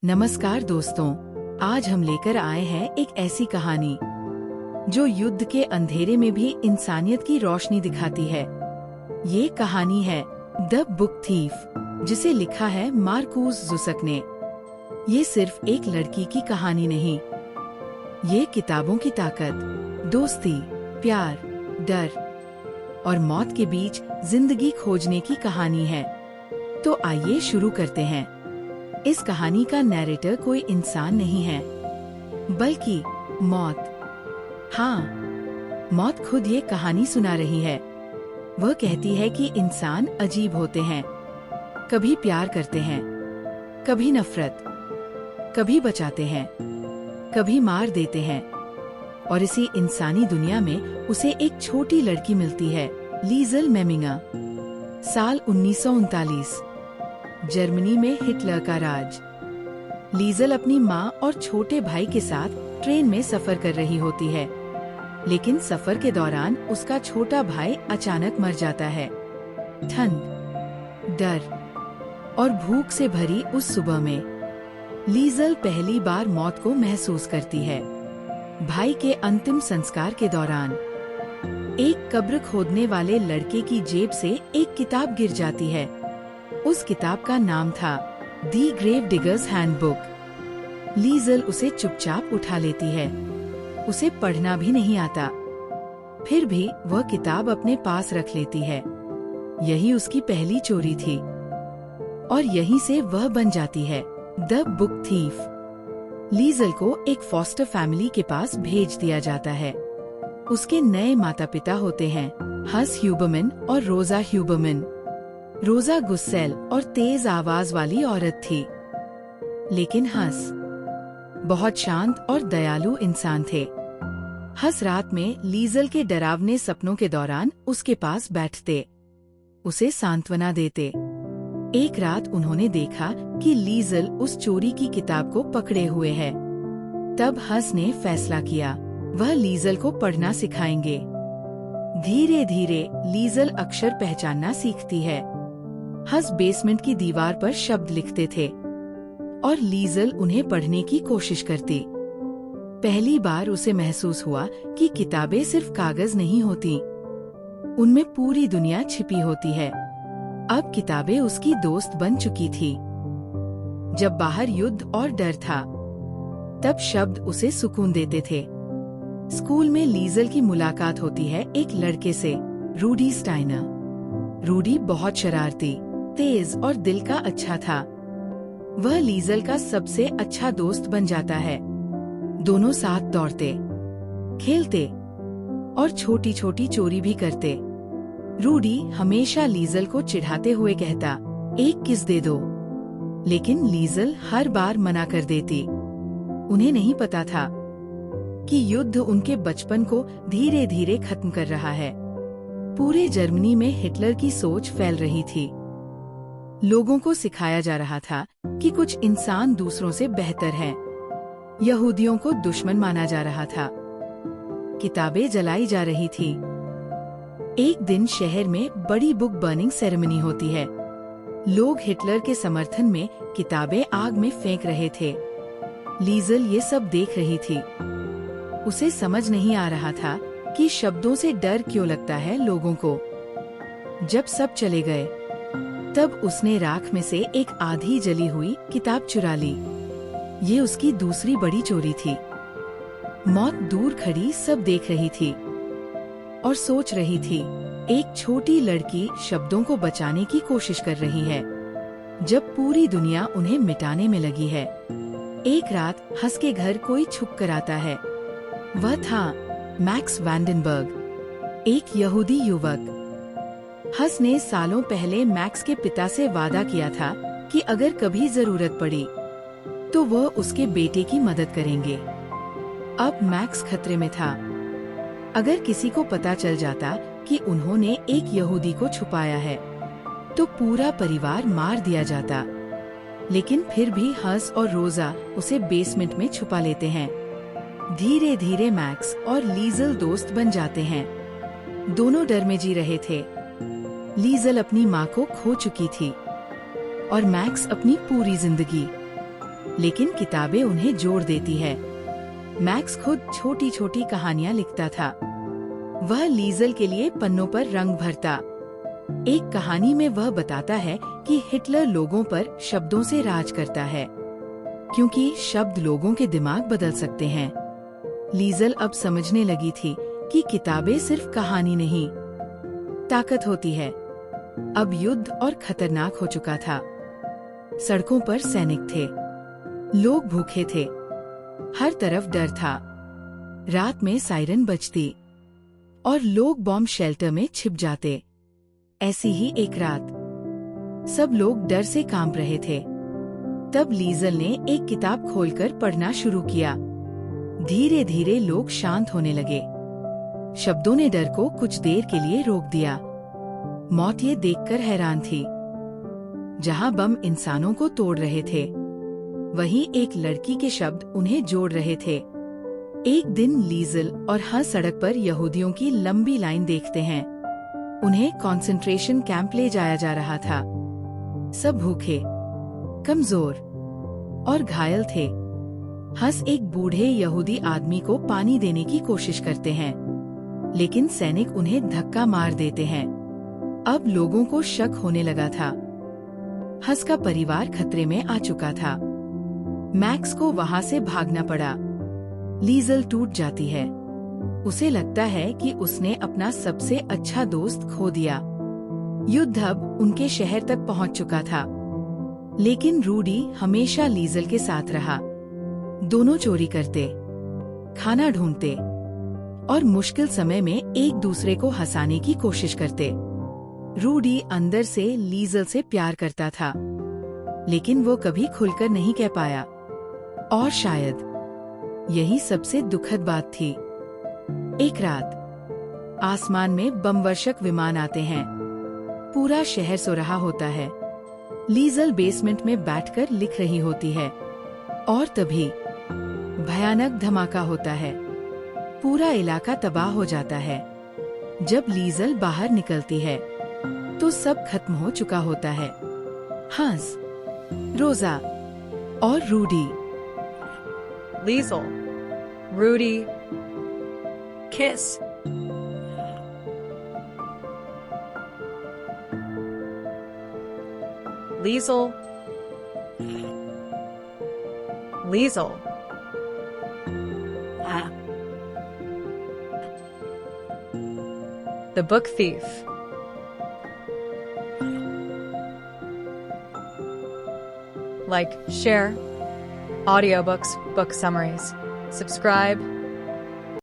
नमस्कार दोस्तों, आज हम लेकर आए हैं एक ऐसी कहानी जो युद्ध के अंधेरे में भी इंसानियत की रोशनी दिखाती है। ये कहानी है द बुक थीफ, जिसे लिखा है मार्कूस ज़ुसक ने। ये सिर्फ एक लड़की की कहानी नहीं, ये किताबों की ताकत, दोस्ती, प्यार, डर और मौत के बीच जिंदगी खोजने की कहानी है। तो आइए शुरू करते हैं। इस कहानी का नैरेटर कोई इंसान नहीं है, बल्कि मौत। हाँ, मौत खुद ये कहानी सुना रही है। वह कहती है कि इंसान अजीब होते हैं, कभी प्यार करते हैं, कभी नफरत, कभी बचाते हैं, कभी मार देते हैं। और इसी इंसानी दुनिया में उसे एक छोटी लड़की मिलती है, लीज़ल मेमिंगा। साल 1939, जर्मनी में हिटलर का राज। लीज़ल अपनी माँ और छोटे भाई के साथ ट्रेन में सफर कर रही होती है, लेकिन सफर के दौरान उसका छोटा भाई अचानक मर जाता है। ठंड, डर और भूख से भरी उस सुबह में लीज़ल पहली बार मौत को महसूस करती है। भाई के अंतिम संस्कार के दौरान एक कब्र खोदने वाले लड़के की जेब से एक किताब गिर जाती है। उस किताब का नाम था दी ग्रेव डिगर्स हैंडबुक। लीज़ल उसे चुपचाप उठा लेती है। उसे पढ़ना भी नहीं आता, फिर भी वह किताब अपने पास रख लेती है। यही उसकी पहली चोरी थी, और यहीं से वह बन जाती है द बुक थीफ। लीज़ल को एक फॉस्टर फैमिली के पास भेज दिया जाता है। उसके नए माता पिता होते हैं हस ह्यूबरमैन और रोजा ह्यूबरमैन। रोजा गुस्सैल और तेज आवाज वाली औरत थी, लेकिन हस बहुत शांत और दयालु इंसान थे। हस रात में लीज़ल के डरावने सपनों के दौरान उसके पास बैठते, उसे सांत्वना देते। एक रात उन्होंने देखा कि लीज़ल उस चोरी की किताब को पकड़े हुए है। तब हस ने फैसला किया, वह लीज़ल को पढ़ना सिखाएंगे। धीरे धीरे लीज़ल अक्षर पहचानना सीखती है। हस बेसमेंट की दीवार पर शब्द लिखते थे और लीज़ल उन्हें पढ़ने की कोशिश करती। पहली बार उसे महसूस हुआ कि किताबें सिर्फ कागज नहीं होती, उनमें पूरी दुनिया छिपी होती है। अब किताबें उसकी दोस्त बन चुकी थी। जब बाहर युद्ध और डर था, तब शब्द उसे सुकून देते थे। स्कूल में लीज़ल की मुलाकात होती है एक लड़के से, रूडी स्टाइनर। रूडी बहुत शरारती, तेज और दिल का अच्छा था। वह लीज़ल का सबसे अच्छा दोस्त बन जाता है। दोनों साथ दौड़ते, खेलते और छोटी छोटी चोरी भी करते। रूडी हमेशा लीज़ल को चिढ़ाते हुए कहता, एक किस दे दो, लेकिन लीज़ल हर बार मना कर देती। उन्हें नहीं पता था कि युद्ध उनके बचपन को धीरे धीरे खत्म कर रहा है। पूरे जर्मनी में हिटलर की सोच फैल रही थी। लोगों को सिखाया जा रहा था कि कुछ इंसान दूसरों से बेहतर हैं। यहूदियों को दुश्मन माना जा रहा था। किताबें जलाई जा रही थी। एक दिन शहर में बड़ी बुक बर्निंग सेरेमनी होती है। लोग हिटलर के समर्थन में किताबें आग में फेंक रहे थे। लीज़ल ये सब देख रही थी। उसे समझ नहीं आ रहा था कि शब्दों से डर क्यों लगता है लोगों को। जब सब चले गए, तब उसने राख में से एक आधी जली हुई किताब चुरा ली। ये उसकी दूसरी बड़ी चोरी थी। मौत दूर खड़ी सब देख रही थी और सोच रही थी, एक छोटी लड़की शब्दों को बचाने की कोशिश कर रही है, जब पूरी दुनिया उन्हें मिटाने में लगी है। एक रात हस के घर कोई छुप कर आता है। वह था मैक्स वैंडेनबर्ग, एक यहूदी युवक। हस ने सालों पहले मैक्स के पिता से वादा किया था कि अगर कभी जरूरत पड़ी तो वह उसके बेटे की मदद करेंगे। अब मैक्स खतरे में था। अगर किसी को पता चल जाता कि उन्होंने एक यहूदी को छुपाया है, तो पूरा परिवार मार दिया जाता। लेकिन फिर भी हस और रोजा उसे बेसमेंट में छुपा लेते हैं। धीरे धीरे मैक्स और लीज़ल दोस्त बन जाते हैं। दोनों डर में जी रहे थे। लीज़ल अपनी माँ को खो चुकी थी और मैक्स अपनी पूरी जिंदगी। लेकिन किताबें उन्हें जोड़ देती है। मैक्स खुद छोटी छोटी कहानियाँ लिखता था। वह लीजल के लिए पन्नों पर रंग भरता। एक कहानी में वह बताता है कि हिटलर लोगों पर शब्दों से राज करता है, क्योंकि शब्द लोगों के दिमाग बदल सकते हैं। लीजल अब समझने लगी थी कि किताबें सिर्फ कहानी नहीं, ताकत होती है। अब युद्ध और खतरनाक हो चुका था। सड़कों पर सैनिक थे, लोग भूखे थे, हर तरफ डर था। रात में सायरन बजती और लोग बॉम्ब शेल्टर में छिप जाते। ऐसी ही एक रात सब लोग डर से कांप रहे थे। तब लीजल ने एक किताब खोलकर पढ़ना शुरू किया। धीरे धीरे लोग शांत होने लगे। शब्दों ने डर को कुछ देर के लिए रोक दिया। मौत ये देखकर हैरान थी। जहां बम इंसानों को तोड़ रहे थे, वहीं एक लड़की के शब्द उन्हें जोड़ रहे थे। एक दिन लीजल और हंस सड़क पर यहूदियों की लंबी लाइन देखते हैं। उन्हें कंसंट्रेशन कैंप ले जाया जा रहा था। सब भूखे, कमजोर और घायल थे। हंस एक बूढ़े यहूदी आदमी को पानी देने की कोशिश करते हैं, लेकिन सैनिक उन्हें धक्का मार देते हैं। अब लोगों को शक होने लगा था। हंस का परिवार खतरे में आ चुका था। मैक्स को वहां से भागना पड़ा। लीजल टूट जाती है। उसे लगता है कि उसने अपना सबसे अच्छा दोस्त खो दिया। युद्ध अब उनके शहर तक पहुंच चुका था, लेकिन रूडी हमेशा लीजल के साथ रहा। दोनों चोरी करते, खाना ढूंढते और मुश्किल समय में एक दूसरे को हंसाने की कोशिश करते। रूडी अंदर से लीजल से प्यार करता था, लेकिन वो कभी खुलकर नहीं कह पाया। और शायद यही सबसे दुखद बात थी। एक रात आसमान में बमवर्षक विमान आते हैं। पूरा शहर सो रहा होता है। लीजल बेसमेंट में बैठकर लिख रही होती है, और तभी भयानक धमाका होता है। पूरा इलाका तबाह हो जाता है। जब लीजल बाहर निकलती है तो सब खत्म हो चुका होता है। हंस, रोजा और Rudy. Liesel, Rudy, kiss. Liesel, Liesel. The Book Thief. Like, share, audiobooks, book summaries. Subscribe,